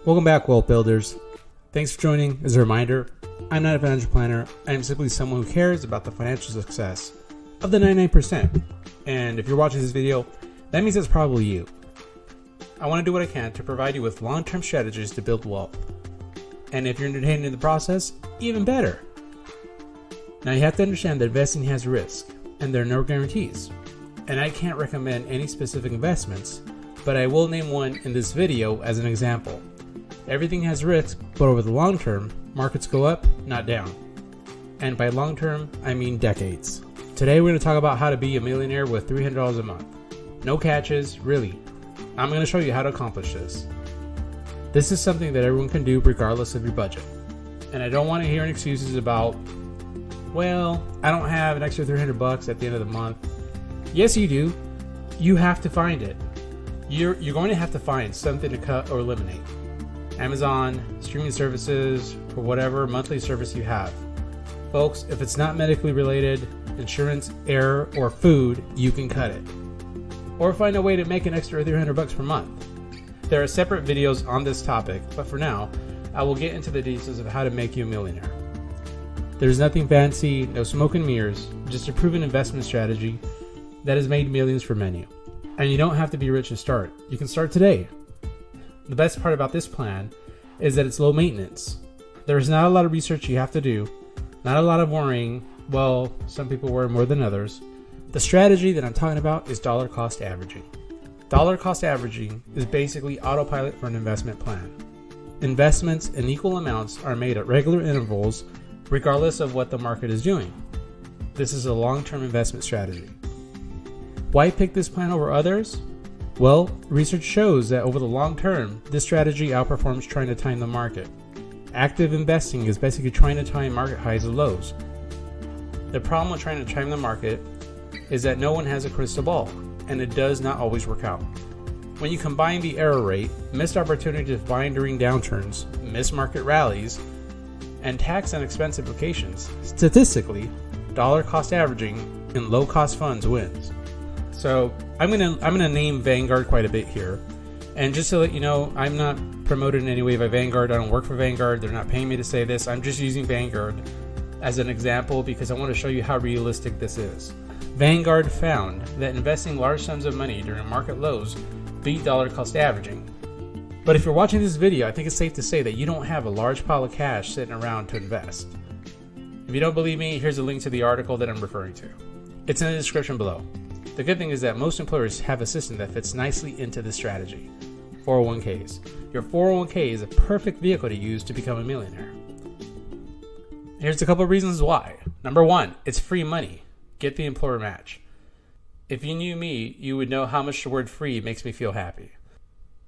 Welcome back, wealth builders. Thanks for joining. As a reminder, I'm not a financial planner. I am simply someone who cares about the financial success of the 99%. And if you're watching this video, that means it's probably you. I want to do what I can to provide you with long-term strategies to build wealth. And if you're entertained in the process, even better. Now you have to understand that investing has risk, and there are no guarantees. And I can't recommend any specific investments, but I will name one in this video as an example. Everything has risk, but over the long term, markets go up, not down. And by long term, I mean decades. Today we're going to talk about how to be a millionaire with $300 a month. No catches, really. I'm going to show you how to accomplish this. This is something that everyone can do regardless of your budget. And I don't want to hear any excuses about, well, I don't have an extra $300 at the end of the month. Yes, you do. You have to find it. You're going to have to find something to cut or eliminate. Amazon, streaming services, or whatever monthly service you have. Folks, if it's not medically related, insurance, air, or food, you can cut it. Or find a way to make an extra $300 per month. There are separate videos on this topic, but for now, I will get into the details of how to make you a millionaire. There's nothing fancy, no smoke and mirrors, just a proven investment strategy that has made millions for many. And you don't have to be rich to start. You can start today. The best part about this plan is that it's low maintenance. There's not a lot of research you have to do, not a lot of worrying. Well, some people worry more than others. The strategy that I'm talking about is dollar cost averaging. Dollar cost averaging is basically autopilot for an investment plan. Investments in equal amounts are made at regular intervals, regardless of what the market is doing. This is a long-term investment strategy. Why pick this plan over others? Well, research shows that over the long term, this strategy outperforms trying to time the market. Active investing is basically trying to time market highs and lows. The problem with trying to time the market is that no one has a crystal ball, and it does not always work out. When you combine the error rate, missed opportunity to buy during downturns, missed market rallies, and tax and expense implications, statistically, dollar cost averaging in low cost funds wins. So I'm gonna name Vanguard quite a bit here, and just to let you know, I'm not promoted in any way by Vanguard. I don't work for Vanguard. They're not paying me to say this. I'm just using Vanguard as an example because I want to show you how realistic this is. Vanguard found that investing large sums of money during market lows beat dollar cost averaging. But if you're watching this video, I think it's safe to say that you don't have a large pile of cash sitting around to invest. If you don't believe me, here's a link to the article that I'm referring to. It's in the description below. The good thing is that most employers have a system that fits nicely into this strategy. 401ks. Your 401k is a perfect vehicle to use to become a millionaire. Here's a couple of reasons why. Number one, it's free money. Get the employer match. If you knew me, you would know how much the word free makes me feel happy.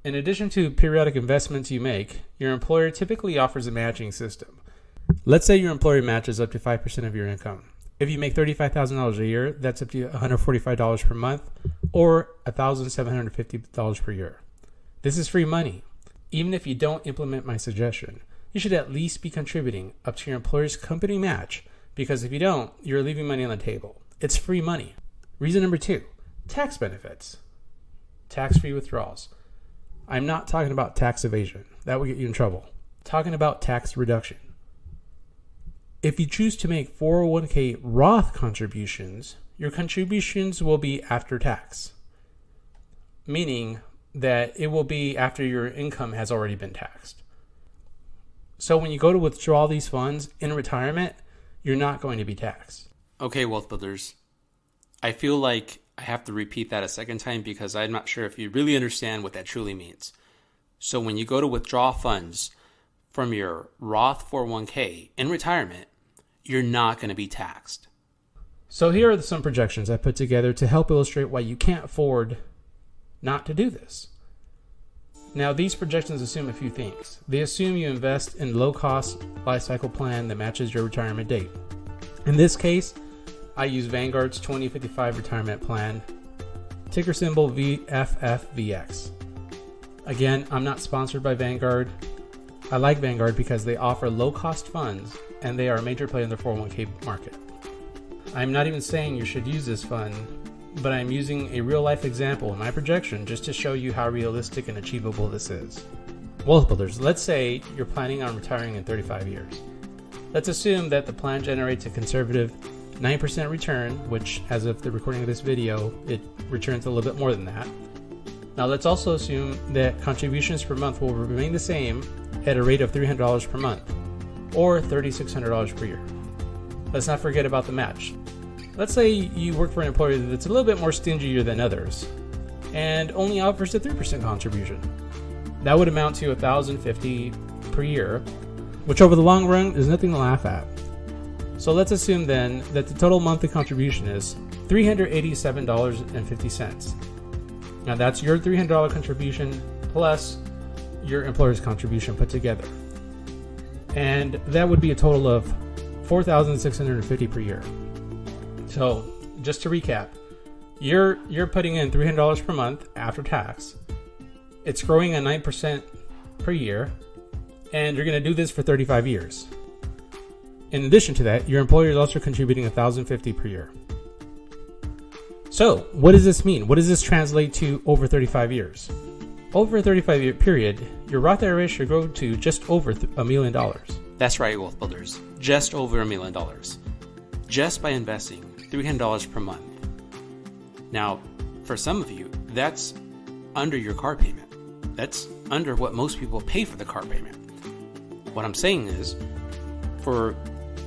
In addition to periodic investments you make, your employer typically offers a matching system. Let's say your employer matches up to 5% of your income. If you make $35,000 a year, that's up to $145 per month or $1,750 per year. This is free money. Even if you don't implement my suggestion, you should at least be contributing up to your employer's company match, because if you don't, you're leaving money on the table. It's free money. Reason number two, tax benefits. Tax-free withdrawals. I'm not talking about tax evasion. That will get you in trouble. I'm talking about tax reduction. If you choose to make 401k Roth contributions, your contributions will be after tax, meaning that it will be after your income has already been taxed. So when you go to withdraw these funds in retirement, you're not going to be taxed. Okay, wealth builders, I feel like I have to repeat that a second time because I'm not sure if you really understand what that truly means. So when you go to withdraw funds from your Roth 401k in retirement, you're not going to be taxed. So here are some projections I put together to help illustrate why you can't afford not to do this. Now, these projections assume a few things. They assume you invest in low-cost life cycle plan that matches your retirement date. In this case, I use Vanguard's 2055 retirement plan, ticker symbol VFFVX. Again, I'm not sponsored by Vanguard. I like Vanguard because they offer low-cost funds and they are a major player in the 401k market. I'm not even saying you should use this fund, but I'm using a real-life example in my projection just to show you how realistic and achievable this is. Wealth builders, let's say you're planning on retiring in 35 years. Let's assume that the plan generates a conservative 9% return, which as of the recording of this video, it returns a little bit more than that. Now let's also assume that contributions per month will remain the same at a rate of $300 per month, or $3,600 per year. Let's not forget about the match. Let's say you work for an employer that's a little bit more stingier than others, and only offers a 3% contribution. That would amount to $1,050 per year, which over the long run is nothing to laugh at. So let's assume then that the total monthly contribution is $387.50. Now that's your $300 contribution plus your employer's contribution put together. And that would be a total of $4,650 per year. So just to recap, you're putting in $300 per month after tax. It's growing at 9% per year, and you're going to do this for 35 years. In addition to that, your employer is also contributing $1,050 per year. So what does this mean? What does this translate to over 35 years? Over a 35-year period, your Roth IRA should grow to just over $1 million. That's right, wealth builders. Just over $1 million. Just by investing $300 per month. Now, for some of you, that's under your car payment. That's under what most people pay for the car payment. What I'm saying is, for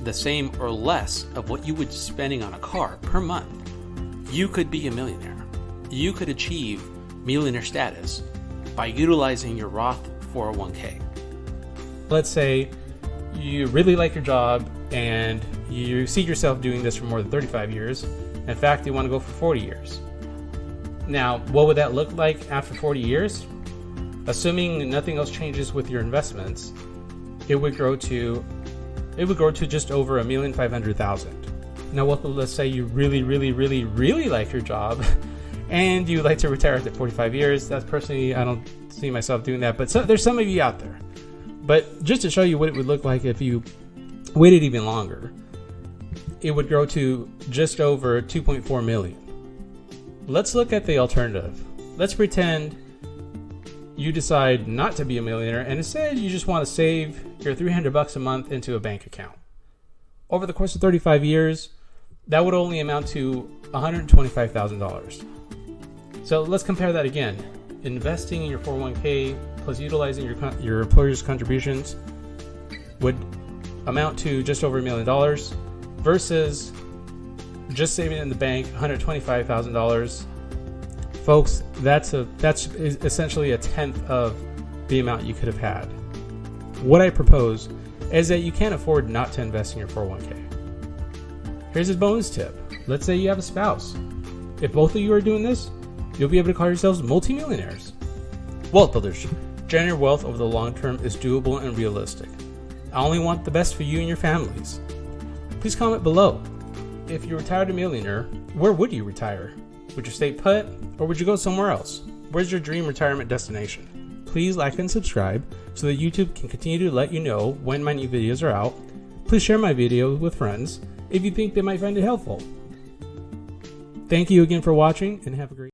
the same or less of what you would be spending on a car per month, you could be a millionaire. You could achieve millionaire status by utilizing your Roth 401k. Let's say you really like your job and you see yourself doing this for more than 35 years. In fact, you want to go for 40 years. Now, what would that look like after 40 years? Assuming nothing else changes with your investments, it would grow to just over $1,500,000. Now, let's say you really like your job and you like to retire after 45 years. That's personally, I don't see myself doing that, but there's some of you out there. But just to show you what it would look like if you waited even longer, it would grow to just over 2.4 million. Let's look at the alternative. Let's pretend you decide not to be a millionaire and instead you just want to save your $300 a month into a bank account. Over the course of 35 years, that would only amount to $125,000. So let's compare that again. Investing in your 401k plus utilizing your employer's contributions would amount to just over $1 million versus just saving in the bank $125,000. Folks, that's essentially a tenth of the amount you could have had. What I propose is that you can't afford not to invest in your 401k. Here's a bonus tip. Let's say you have a spouse. If both of you are doing this, you'll be able to call yourselves multimillionaires. Wealth builders, generating wealth over the long term is doable and realistic. I only want the best for you and your families. Please comment below. If you retired a millionaire, where would you retire? Would you stay put or would you go somewhere else? Where's your dream retirement destination? Please like and subscribe so that YouTube can continue to let you know when my new videos are out. Please share my video with friends if you think they might find it helpful. Thank you again for watching and have a great